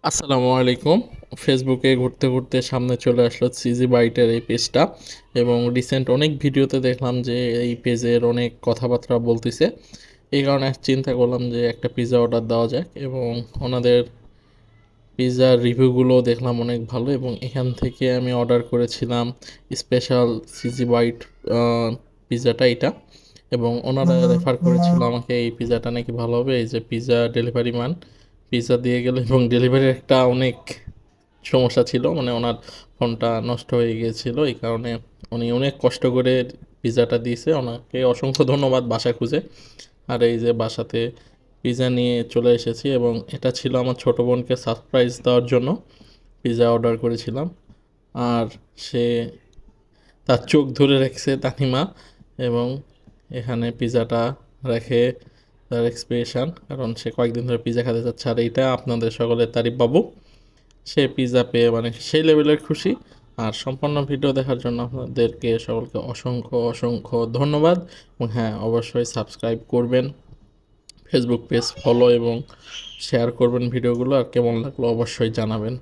আসসালামু আলাইকুম। ফেসবুকে ঘুরতে ঘুরতে সামনে চলে আসলো সিজি বাইটের এই পেজটা, এবং রিসেন্ট অনেক ভিডিওতে দেখলাম যে এই পেজের অনেক কথাবার্তা বলতেছে। এই কারণে চিন্তা করলাম যে একটা পিৎজা অর্ডার দেওয়া যাক, এবং ওনাদের পিৎজার রিভিউগুলো দেখলাম অনেক ভালো, এবং এখান থেকে আমি অর্ডার করেছিলাম স্পেশাল সিজি বাইট পিৎজাটা এটা। এবং ওনারা রেফার করেছিল আমাকে এই পিৎজাটা নাকি ভালো হবে, এই যে পিৎজা ডেলিভারি ম্যান পিৎজা দিয়ে গেল, এবং ডেলিভারির একটা অনেক সমস্যা ছিল, মানে ওনার ফোনটা নষ্ট হয়ে গিয়েছিল, এই কারণে উনি অনেক কষ্ট করে পিৎজাটা দিয়েছে। ওনাকে অসংখ্য ধন্যবাদ বাসা খুঁজে। আর এই যে বাসাতে পিৎজা নিয়ে চলে এসেছি, এবং এটা ছিল আমার ছোটো বোনকে সারপ্রাইজ দেওয়ার জন্য পিৎজা অর্ডার করেছিলাম। আর সে তার চোখ ধরে রেখেছে তানিমা, এবং এখানে পিৎজাটা রেখে তার এক্সপ্রেশন, কারণ সে কয়েকদিন ধরে পিৎজা খেতে চাচ্ছে, আর এইটা আপনাদের সকলের তারিফ পাবো। সে পিৎজা পেয়ে মানে সেই লেভেলের খুশি। আর সম্পূর্ণ ভিডিও দেখার জন্য আপনাদেরকে সকলকে অসংখ্য অসংখ্য ধন্যবাদ। এবং হ্যাঁ, অবশ্যই সাবস্ক্রাইব করবেন, ফেসবুক পেজ ফলো এবং শেয়ার করবেন ভিডিওগুলো, আর কেমন লাগলো অবশ্যই জানাবেন।